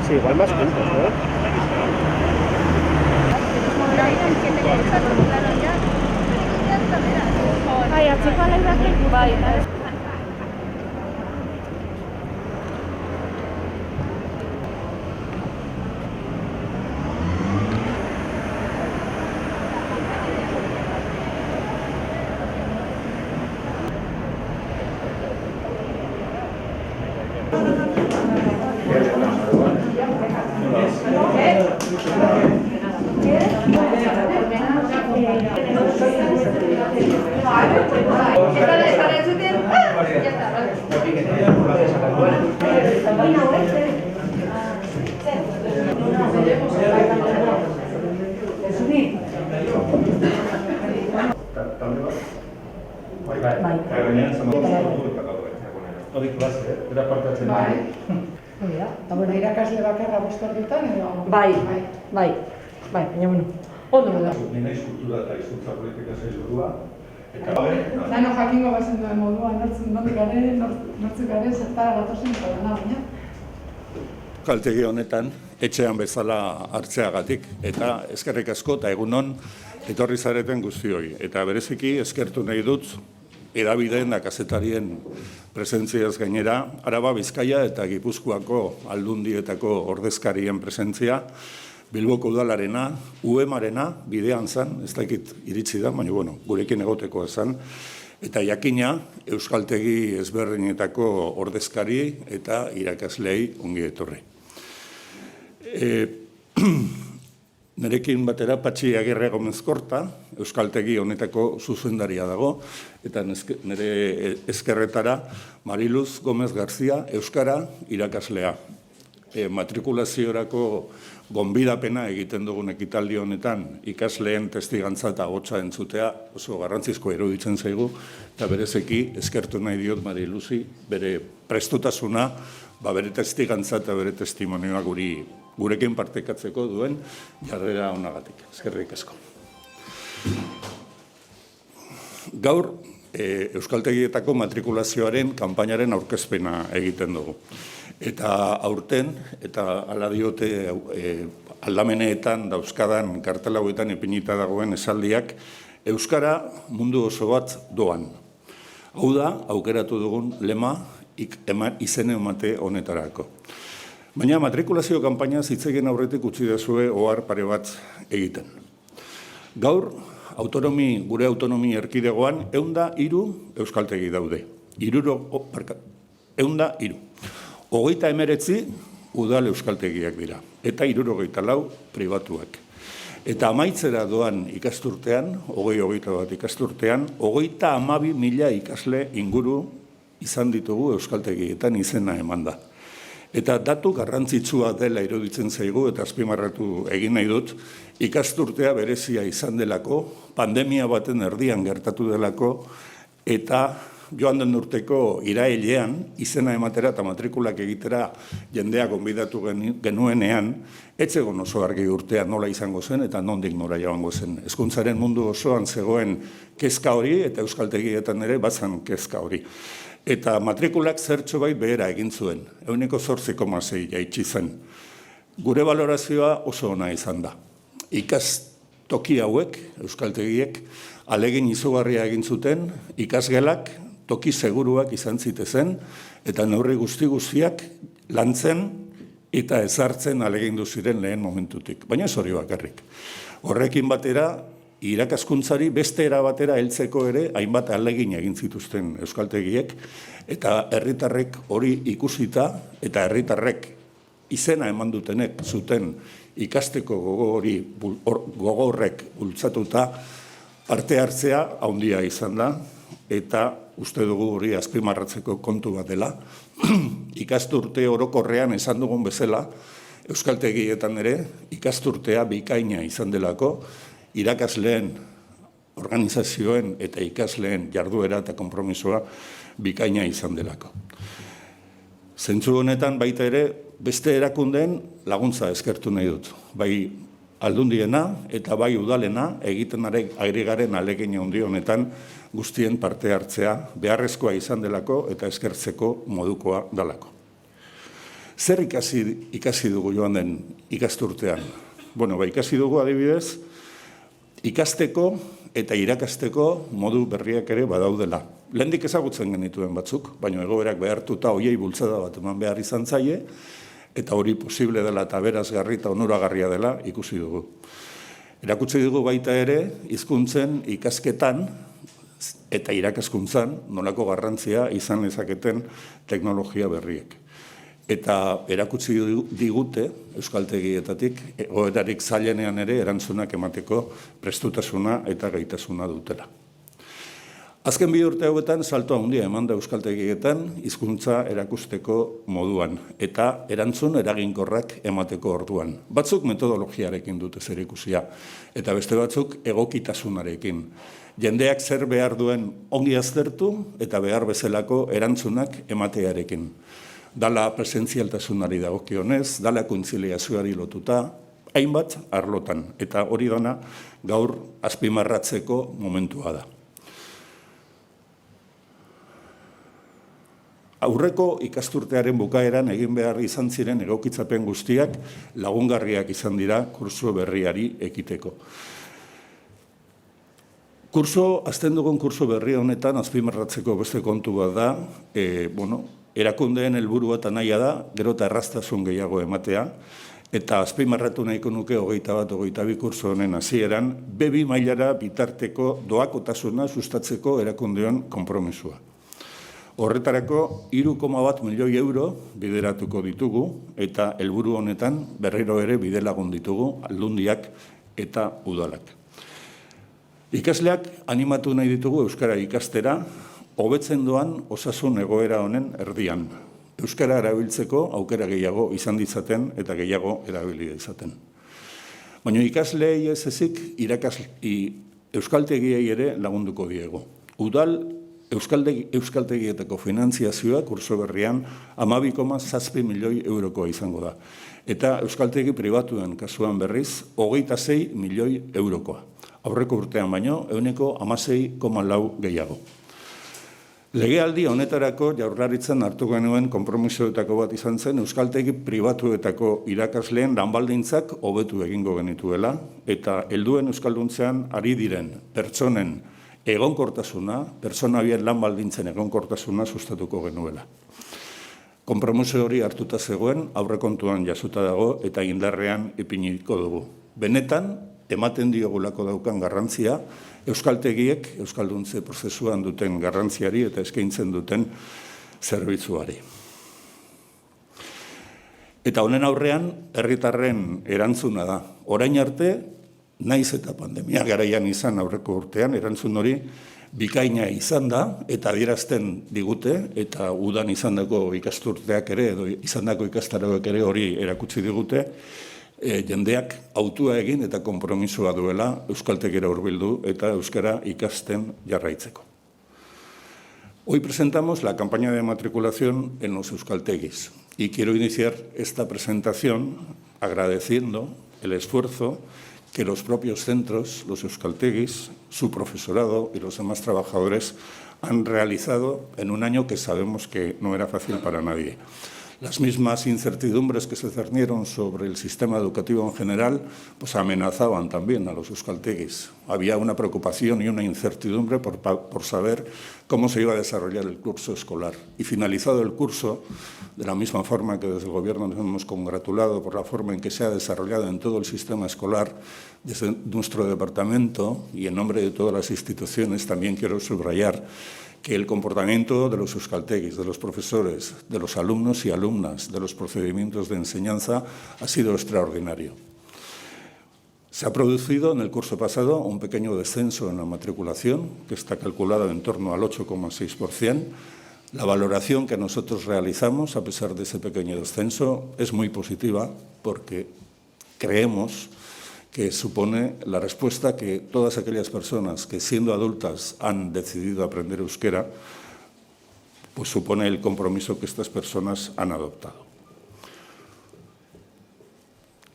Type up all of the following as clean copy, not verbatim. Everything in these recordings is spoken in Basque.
Sí, igual más juntos, ¿no? Bai, atzeko alairak bai. Eta irakasle bakarra bostordutan edo... Bai, baina bueno, ondo da. Ni naiz kultura eta hizkuntza politika sailburua. Dano jakingo bazen duen moduan, nortzuk garen, zertara gatozen eta dena, baina. Kaltegi honetan, etxean bezala hartzeagatik, eta eskerrik asko eta egunon etorri zareten guztioi. Eta bereziki eskertu nahi dut, edabideen eta kazetarien presentziaz gainera, Araba, Bizkaia eta Gipuzkoako aldundietako ordezkarien presentzia, Bilboko udalarena, UEMarena, bidean zen, ez dakit iritsi da, baina bueno, gurekin egoteko zen, eta jakina euskaltegi ezberdinetako ordezkari eta irakaslei ongi etorri. Nerekin batera Patxi Agirre Gomez-Korta, euskaltegi honetako zuzendaria dago, eta nire ezkerretara Mariluz Gomez Garzia, euskara irakaslea. Matrikulaziorako gonbidapena egiten dugun ekitaldi honetan ikasleen testigantza eta ahotsa entzutea oso garrantzizko iruditzen zaigu, eta berezeki eskertu nahi diot Mariluzi bere prestutasuna, bere testigantza eta bere testimonioa gurekin partekatzeko duen jarrera honagatik. Eskerrik asko. Gaur, euskaltegietako matrikulazioaren kanpainaren aurkezpena egiten dugu. Eta aurten, eta ala diote aldameneetan dauzkadan kartel hauetan ipinita dagoen esaldiak, euskara mundu oso bat doan. Hau da, aukeratu dugun lema izene emate honetarako. Baina matrikulazio kanpaina zitzegen aurretik utzi dezue ohar pare bat egiten. Gaur, gure autonomi erkidegoan 103 euskaltegi daude. 103. 39 udal euskaltegiak dira, eta 74 pribatuak. Eta amaitzera doan ikasturtean, 21 ikasturtean, 32.000 ikasle inguru izan ditugu euskaltegietan izena emanda. Eta datu garrantzitsua dela iruditzen zaigu, eta azpimarratu egin nahi dut, ikasturtea berezia izan delako, pandemia baten erdian gertatu delako, eta joan den urteko irailean, izena ematera eta matrikulak egitera jendea gonbidatu genuenean, etzegon oso argi urtea nola izango zen eta nondik nora joango zen. Hezkuntzaren mundu osoan zegoen kezka hori eta euskaltegietan ere bazan kezka hori. Eta matrikulak zertxo bai behera egin zuen, 8,6 jaitsi zen. Gure valorazioa oso ona izan da. Ikastoki hauek, euskaltegiek, alegin izugarria egin zuten, ikasgelak, toki seguruak izan zitezen, eta neurri guztiak lantzen eta ezartzen alegindu ziren lehen momentutik. Baina ez hori bakarrik. Horrekin batera, irakaskuntzari beste era batera heltzeko ere hainbat ahalegin egin zituzten euskaltegiek, eta herritarrek hori ikusita, eta herritarrek izena eman dutenek zuten ikasteko gogo horrek bultzatuta, parte hartzea handia izan da, eta uste dugu hori azpimarratzeko kontu bat dela. Ikasturte orokorrean esan dugun bezala, euskaltegietan ere ikasturtea bikaina izan delako, irakasleen, organizazioen eta ikasleen jarduera eta konpromisoa bikaina izan delako. Zentzu honetan baita ere, beste erakundeen laguntza eskertu nahi dut. Bai aldundiena eta bai udalena egiten ari garen ahalegin handi honetan guztien parte hartzea beharrezkoa izan delako eta eskertzeko modukoa delako. Zer ikasi dugu joan den ikasturtean? Bueno, ikasi dugu adibidez, ikasteko eta irakasteko modu berriak ere badaudela. Lehendik ezagutzen genituen batzuk, baina egoerak behartuta hoiei bultzada bat eman behar izan zaie, eta hori posible dela eta berazgarri eta onuragarria dela ikusi dugu. Erakutsi dugu baita ere, hizkuntzen ikasketan eta irakaskuntzan nolako garrantzia izan lezaketen teknologia berriek. Eta erakutsi digute euskaltegietatik egoerarik zailenean ere erantzunak emateko prestutasuna eta gaitasuna dutela. Azken 2 urte hauetan salto handia eman da euskaltegietan hizkuntza erakusteko moduan eta erantzun eraginkorrak emateko orduan. Batzuk metodologiarekin dute zerikusia eta beste batzuk egokitasunarekin. Jendeak zer behar duen ongi aztertu eta behar bezalako erantzunak ematearekin. Dala presentzialtasunari dagokionez, dala kontziliazioari lotuta, hainbat arlotan, eta hori dana gaur azpimarratzeko momentua da. Aurreko ikasturtearen bukaeran egin behar izan ziren egokitzapen guztiak lagungarriak izan dira kurso berriari ekiteko. Azten dugun kurso berri honetan azpimarratzeko beste kontu bat da, erakundeen helburua eta nahia da, gero eta erraztasun gehiago ematea, eta azpimarratu nahiko nuke 21-22 kurso honen hasieran, B2 mailara bitarteko doakotasuna sustatzeko erakundeon konpromisua. Horretarako 3,1 milioi euro bideratuko ditugu, eta helburu honetan berriro ere bidelagun ditugu aldundiak eta udalak. Ikasleak animatu nahi ditugu euskara ikastera, hobetzen doan osasun egoera honen erdian. Euskara erabiltzeko aukera gehiago izan ditzaten eta gehiago erabili izaten. Baina ikasleei ez ezik euskaltegiei ere lagunduko diego. Udal euskaltegietako finantziazioa kurso berrian 12,7 milioi eurokoa izango da. Eta euskaltegi pribatuen kasuan berriz 26 milioi eurokoa. Aurreko urtean baino, 16,4 gehiago. Legealdi honetarako Jaurlaritzan hartu genuen konpromisoetako bat izan zen euskaltegi pribatuetako irakasleen lanbaldintzak hobetu egingo genituela eta helduen euskalduntzean ari diren pertsonen egonkortasuna, pertsona bien lanbaldintzen egonkortasuna sustatuko genuela. Konpromiso hori hartuta zegoen, aurrekontuan jasota dago eta indarrean ipiniko dugu. Benetan, ematen diogulako daukan garrantzia, euskaltegiek euskalduntze prozesuan duten garrantziari eta eskaintzen duten zerbitzuari. Eta honen aurrean, herritarren erantzuna da. Orain arte, naiz eta pandemia garaian izan aurreko urtean, erantzun hori bikaina izan da, eta adierazten digute, eta udan izandako ikasturteak ere, edo izandako ikastaroak ere hori erakutsi digute, jendeak autua egin eta konpromisoa duela euskaltegira hurbildu eta euskara ikasten jarraitzeko. Hoy presentamos la campaña de matriculación en los euskaltegis y quiero iniciar esta presentación agradeciendo el esfuerzo que los propios centros, los euskaltegis, su profesorado y los demás trabajadores han realizado en un año que sabemos que no era fácil para nadie. Las mismas incertidumbres que se cernieron sobre el sistema educativo en general, pues amenazaban también a los euskaltegis. Había una preocupación y una incertidumbre por saber cómo se iba a desarrollar el curso escolar. Y finalizado el curso, de la misma forma que desde el Gobierno nos hemos congratulado por la forma en que se ha desarrollado en todo el sistema escolar, desde nuestro departamento y en nombre de todas las instituciones también quiero subrayar que el comportamiento de los euskaltegis, de los profesores, de los alumnos y alumnas, de los procedimientos de enseñanza ha sido extraordinario. Se ha producido en el curso pasado un pequeño descenso en la matriculación, que está calculado en torno al 8,6%. La valoración que nosotros realizamos, a pesar de ese pequeño descenso, es muy positiva porque creemos que supone la respuesta que todas aquellas personas que siendo adultas han decidido aprender euskera, pues supone el compromiso que estas personas han adoptado.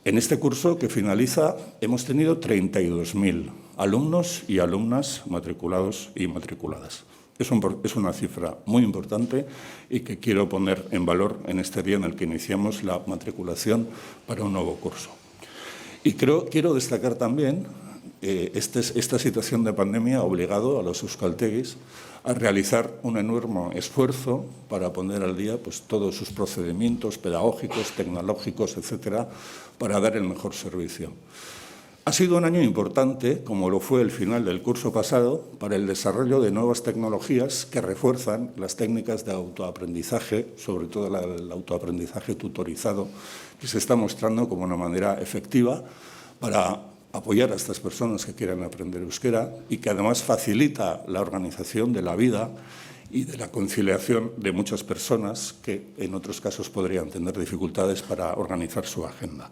En este curso que finaliza hemos tenido 32.000 alumnos y alumnas matriculados y matriculadas. Es una cifra muy importante y que quiero poner en valor en este día en el que iniciamos la matriculación para un nuevo curso. Y quiero destacar también esta situación de pandemia ha obligado a los euskaltegis a realizar un enorme esfuerzo para poner al día pues, todos sus procedimientos pedagógicos, tecnológicos, etcétera, para dar el mejor servicio. Ha sido un año importante, como lo fue el final del curso pasado, para el desarrollo de nuevas tecnologías que refuerzan las técnicas de autoaprendizaje, sobre todo el autoaprendizaje tutorizado, que se está mostrando como una manera efectiva para apoyar a estas personas que quieran aprender euskera y que además facilita la organización de la vida y de la conciliación de muchas personas que en otros casos podrían tener dificultades para organizar su agenda.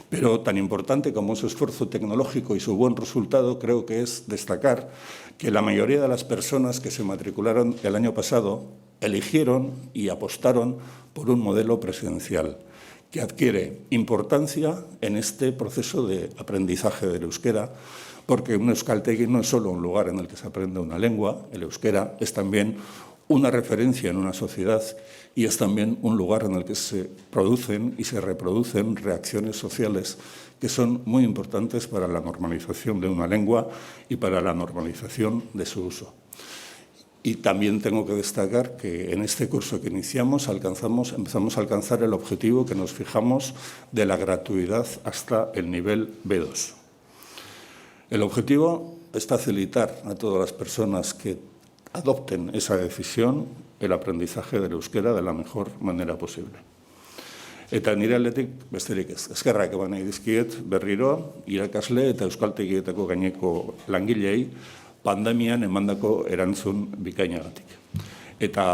Pero tan importante como ese esfuerzo tecnológico y su buen resultado, creo que es destacar que la mayoría de las personas que se matricularon el año pasado eligieron y apostaron por un modelo presencial que adquiere importancia en este proceso de aprendizaje del euskera, porque un euskaltegi no es solo un lugar en el que se aprende una lengua, el euskera es también una referencia en una sociedad y es también un lugar en el que se producen y se reproducen reacciones sociales que son muy importantes para la normalización de una lengua y para la normalización de su uso. Y también tengo que destacar que en este curso que iniciamos empezamos a alcanzar el objetivo que nos fijamos de la gratuidad hasta el nivel B2. El objetivo es facilitar a todas las personas que adopten esa decisión el aprendizaje del euskera de la mejor manera posible. Eta nire aldetik besterik ez. Eskerrak eman nahi dizkiet berriro irakasle eta euskaltegietako gaineko langilei pandemian emandako erantzun bikainagatik. Eta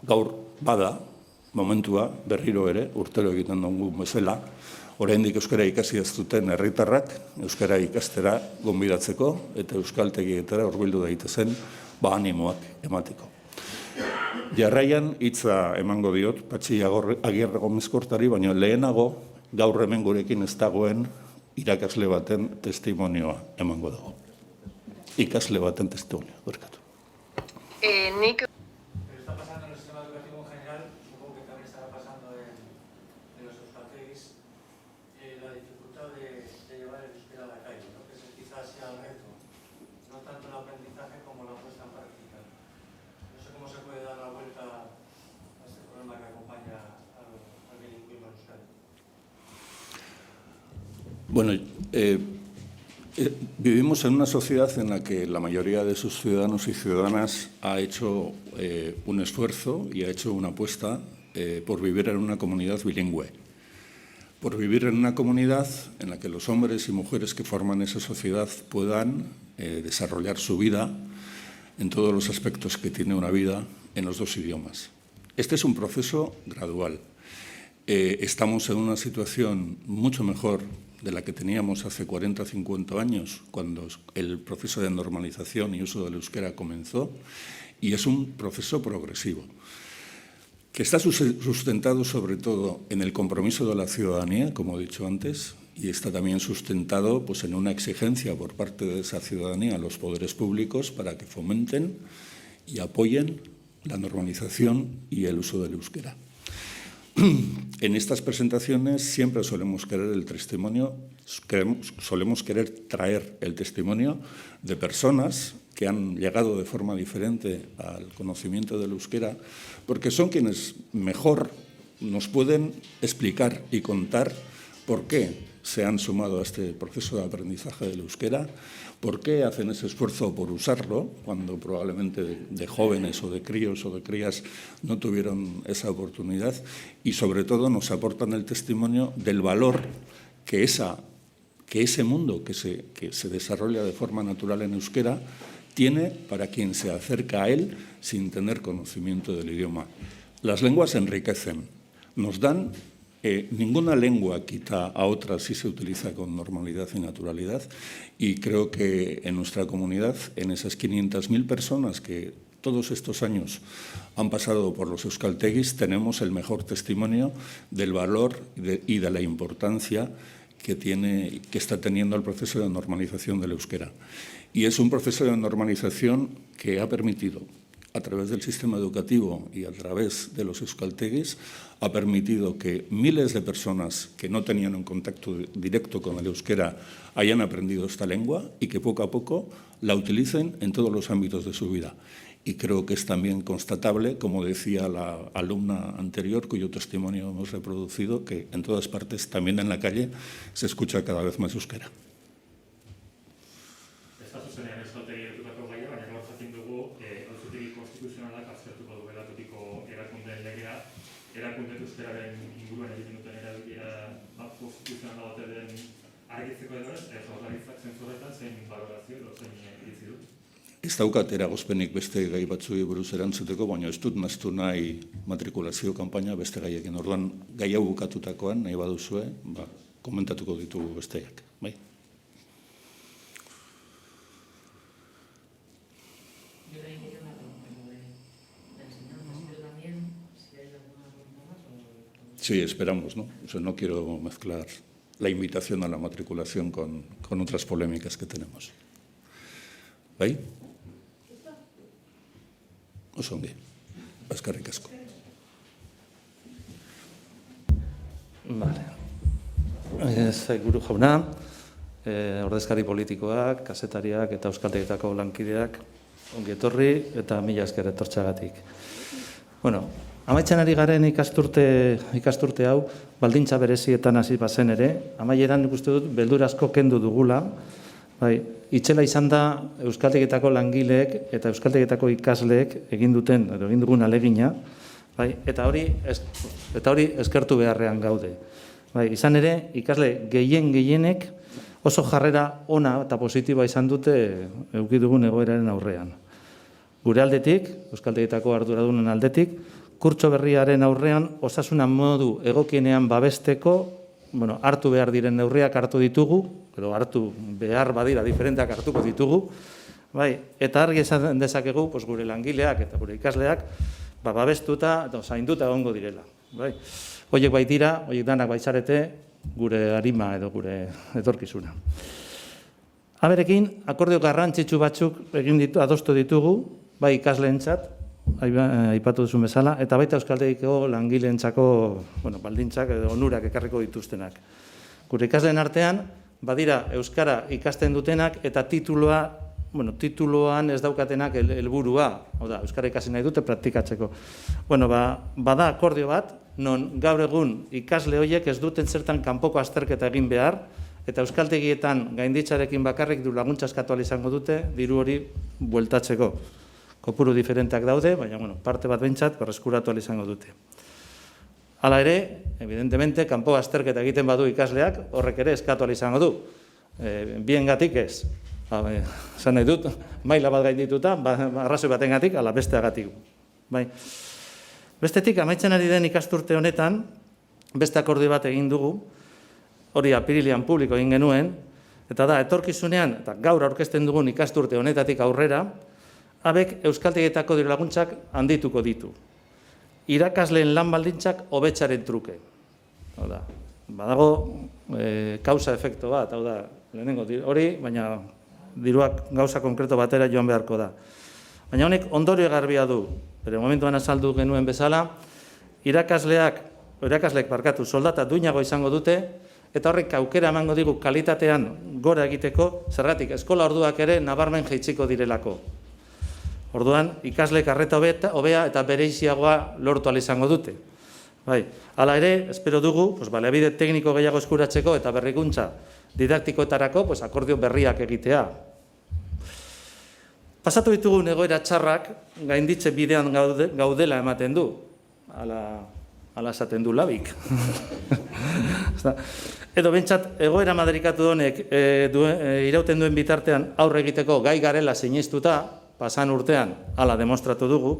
gaur bada momentua berriro ere urtero egiten dugu bezala, oraindik euskara ikasi ez duten herritarrak euskara ikastera gonbidatzeko eta euskaltegietara hurbildu daitezen animoak emateko. Jarraian hitza emango diot Patxi Agirre Gomezkortari, baina lehenago gaur hemen gurekin ez dagoen irakasle baten testimonioa emango dago. Ikasle baten testimonioa, barkatu. Nik Está pasando en el sistema educativo en general, supongo que también estará pasando en los euskaltegis, la dificultad de llevar el euskera a la calle, ¿no? Que ese quizás sea el reto, no tanto el aprendizaje como la puesta en práctica. No sé cómo se puede dar la vuelta a este problema que acompaña al bilingüismo en Euskadi. Bueno, vivimos en una sociedad en la que la mayoría de sus ciudadanos y ciudadanas ha hecho un esfuerzo y ha hecho una apuesta por vivir en una comunidad bilingüe, por vivir en una comunidad en la que los hombres y mujeres que forman esa sociedad puedan desarrollar su vida en todos los aspectos que tiene una vida en los dos idiomas. Este es un proceso gradual. Estamos en una situación mucho mejor de la que teníamos hace 40 o 50 años, cuando el proceso de normalización y uso del euskera comenzó, y es un proceso progresivo, que está sustentado sobre todo en el compromiso de la ciudadanía, como he dicho antes, y está también sustentado pues, en una exigencia por parte de esa ciudadanía a los poderes públicos para que fomenten y apoyen la normalización y el uso del euskera. En estas presentaciones siempre solemos querer traer el testimonio de personas que han llegado de forma diferente al conocimiento del euskera, porque son quienes mejor nos pueden explicar y contar por qué se han sumado a este proceso de aprendizaje del euskera, por qué hacen ese esfuerzo por usarlo, cuando probablemente de jóvenes o de críos o de crías no tuvieron esa oportunidad, y sobre todo nos aportan el testimonio del valor que ese mundo que se desarrolla de forma natural en euskera tiene para quien se acerca a él sin tener conocimiento del idioma. Las lenguas enriquecen, nos dan. Ninguna lengua quita a otra si se utiliza con normalidad y naturalidad, y creo que en nuestra comunidad, en esas 500.000 personas que todos estos años han pasado por los euskaltegis, tenemos el mejor testimonio del valor y de la importancia que está teniendo el proceso de normalización del euskera. Y es un proceso de normalización que ha permitido a través del sistema educativo y a través de los euskaltegis, ha permitido que miles de personas que no tenían un contacto directo con el euskera hayan aprendido esta lengua y que poco a poco la utilicen en todos los ámbitos de su vida. Y creo que es también constatable, como decía la alumna anterior, cuyo testimonio hemos reproducido, que en todas partes, también en la calle, se escucha cada vez más euskera. Erakunde euskararen inguruan egiten duten erabilera konstituzionala baten argitzeko edo ez, jaurlaritzak zentzu horretan zein balorazio edo zein iritzi du? Ez daukat eragozpenik beste gai batzuei buruz erantzuteko, baina ez dut naztu nahi matrikulazio kanpaina beste gaiekin. Orduan, gai hau bukatutakoan, nahi baduzue, komentatuko ditugu besteak. Bai? Sí, esperamos, ¿no? O sea, no quiero mezclar la invitación a la matriculación con otras polémicas que tenemos. ¿Bai? Oso ongi. Eskerrik asko. Vale. Sailburu jauna, ordezkari politikoak, kazetariak eta euskaltegietako lankideak ongi etorri eta mila esker etortxagatik. Bueno, amaitzen ari garen ikasturte hau, baldintza berezietan hasi bazen ere, amaieran nik uste dut beldur asko kendu dugula, bai, itzela izan da euskaltegietako langileek eta euskaltegietako ikasleek egin dugun alegina, bai, eta hori eskertu beharrean gaude. Bai, izan ere, ikasle gehienek oso jarrera ona eta positiboa izan dute eduki dugun egoeraren aurrean. Gure aldetik, euskaltegietako arduradunen aldetik, kurtso berriaren aurrean osasuna modu egokienean babesteko, hartu behar diren neurriak hartu ditugu, edo hartu behar badira diferenteak hartuko ditugu, eta argi esan dezakegu gure langileak eta gure ikasleak babestuta eta zainduta egongo direla. Horiek baitira, horiek danak baitzarete gure arima edo gure etorkizuna. Haberekin, akordio garrantzitsu batzuk adostu ditugu, bai ikasleentzat, aipatu duzun bezala, eta baita euskaltegiko langileentzako baldintzak edo onurak ekarriko dituztenak. Gure ikasleen artean, badira euskara ikasten dutenak eta tituluan ez daukatenak helburua, euskara ikasi nahi dute praktikatzeko. Bada akordio bat, non gaur egun ikasle horiek ez duten zertan kanpoko azterketa egin behar, eta euskaltegietan gainditzarekin bakarrik du laguntza eskatu ahal izango dute diru hori bueltatzeko. Kopuru diferenteak daude, baina parte bat behintzat berreskuratu ahal izango dute. Hala ere, evidentemente, kanpo azterketa egiten badu ikasleak, horrek ere eskatu ahal izango du. Biengatik ez. Zan nahi dut, maila bat gaindituta, arrazoi batengatik, ala besteagatik. Bestetik, amaitzen ari den ikasturte honetan, beste akordio bat egin dugu, hori apirilean publiko egin genuen, eta da, etorkizunean, eta gaur aurkezten dugun ikasturte honetatik aurrera, habek euskaltegietako dirulaguntzak handituko ditu. Irakasleen lan baldintzak hobetzaren truke. Badago kausa efekto bat, lehenengo hori, baina diruak gauza konkreto batera joan beharko da. Baina honek ondorio garbia du, bere momentuan azaldu genuen bezala, irakasleek soldata duinago izango dute, eta horrek aukera emango digu kalitatean gora egiteko, zergatik eskola orduak ere nabarmen jaitsiko direlako. Orduan, ikasleek arreta hobea eta bereiziagoa lortu ahal izango dute. Hala ere, espero dugu, baliabide tekniko gehiago eskuratzeko eta berrikuntza didaktikoetarako akordio berriak egitea. Pasatu ditugun egoera txarrak gainditze bidean gaudela ematen du. Hala esaten du labik. Edo bentsat, egoera madarikatu honek irauten duen bitartean aurre egiteko gai garela sinestuta, pasan urtean, hala demostratu dugu,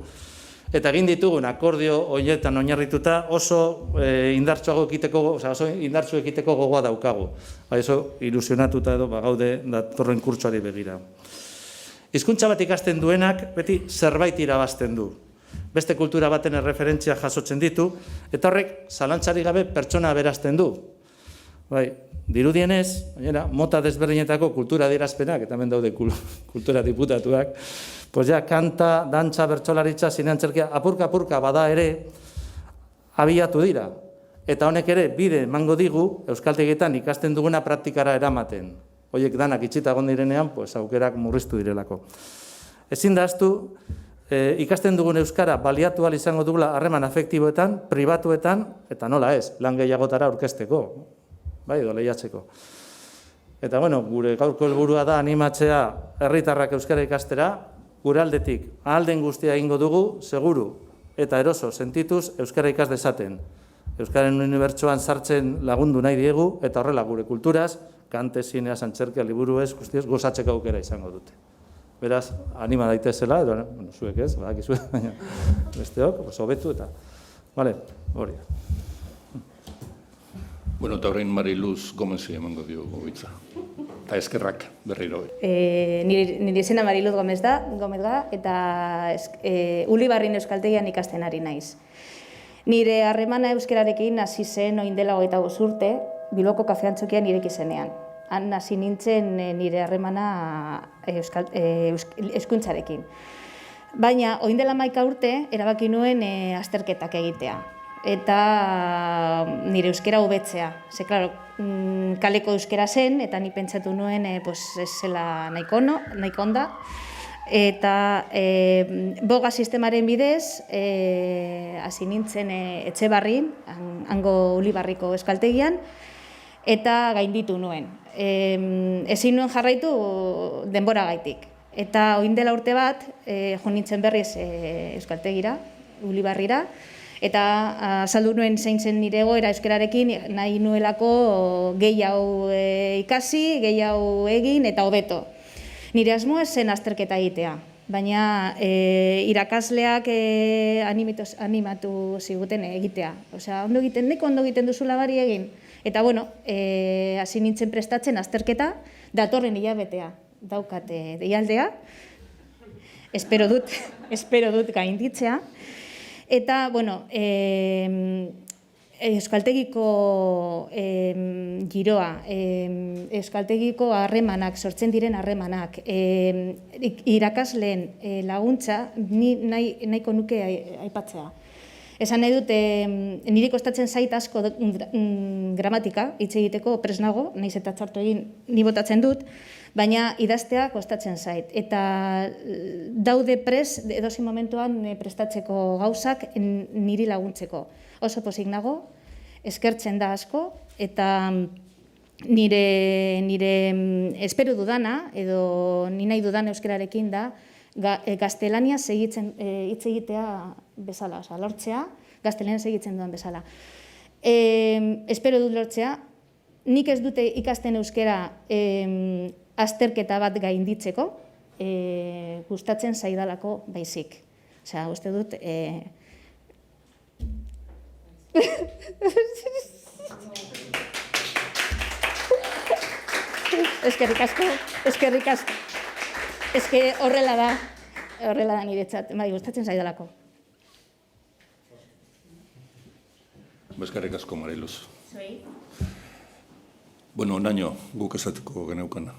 eta egin ditugun akordio horietan oinarrituta oso indartsu ekiteko gogoa daukagu. Oso ilusionatuta edo gaude datorren kurtsoari begira. Hizkuntza bat ikasten duenak beti zerbait irabazten du. Beste kultura baten erreferentzia jasotzen ditu, eta horrek zalantzarik gabe pertsona aberazten du. dirudienez, gainera, mota desberdinetako kultura adierazpenak, eta hemen daude kultura diputatuak, pues ja, kanta, dantza, bertsolaritza, zineantzerkia, apurka bada ere, abiatu dira. Eta honek ere, bide emango digu, euskaltegietan ikasten duguna praktikara eramaten. Hoiek danak itxita egon direnean, pues, aukerak murriztu direlako. Ezin da ahaztu, ikasten dugun euskara baliatu ahal izango dugula harreman afektiboetan, pribatuetan, eta nola ez, lan gehiagotara aurkezteko, bai, edo lehiatzeko. Eta, bueno, gure gaurko helburua da animatzea herritarrak euskara ikastera, gure aldetik ahal den guztia egingo dugu, seguru eta eroso sentituz euskara ikas dezaten. Euskaren unibertsoan sartzen lagundu nahi diegu, eta horrela gure kulturaz, kante, zinea, antzerkia, liburuez, guztiez, gozatzeko aukera izango dute. Beraz, anima daitezela, edo, bueno, zuek ez, badakizue, baina besteok, hobetu eta, bale, hori. Bueno, eta horrein Mariluz Gomezi emango diogu hitza. Eta eskerrak berriro. Nire izena Mariluz Gomez da, eta Ulibarrin euskaltegian ikasten ari naiz. Nire harremana euskararekin hasi zen orain dela 25 urte, Bilboko kafeantzokian ireki zenean. Han hasi nintzen nire harremana hezkuntzarekin. Baina, orain dela 11 urte, erabaki nuen azterketak egitea. Eta nire euskara hobetzea. Ze, klaro, kaleko euskara zen, eta ni pentsatu nuen ez zela nahiko onda. Eta boga sistemaren bidez, hasi nintzen Etxebarrin, hango Ulibarriko euskaltegian, eta gainditu nuen. Ezin nuen jarraitu denboragaitik. Eta orain dela urte bat, jo nintzen berriz euskaltegira, Ulibarrira, eta azaldu nuen zein zen nire egoera euskararekin, nahi nuelako gehiago ikasi, gehiago egin eta hobeto. Nire asmoa zen azterketa egitea, baina irakasleak animatu ziguten egitea. Osea, neko ondo egiten duzula bari egin. Eta, bueno, hasi nintzen prestatzen azterketa, datorren hilabetea daukate deialdea. Espero dut gainditzea. Eta, bueno, euskaltegiko giroa, euskaltegiko harremanak, sortzen diren harremanak, irakasleen laguntza nahiko nuke aipatzea. Esan nahi dut, niri kostatzen zait asko gramatika, hitz egiteko presnago, nahiz eta txartu egin ni botatzen dut, baina idaztea kostatzen zait. Eta daude edozein momentuan prestatzeko gauzak niri laguntzeko. Oso pozik nago, eskertzen da asko, eta nire espero dudana, edo ni nahi dudan euskararekin da, gaztelaniaz hitz egitea bezala, oza, lortzea, gaztelaniaz egitzen dudan bezala. Espero dut lortzea, nik ez dute ikasten euskara azterketa bat gainditzeko, gustatzen zaidalako baizik. Osea, uste dut... Eskerrik asko. Eske horrela da niretzat, gustatzen zaidalako. Eskerrik asko, Mariluz. Zuei. Bueno, naino guk esateko geneukana.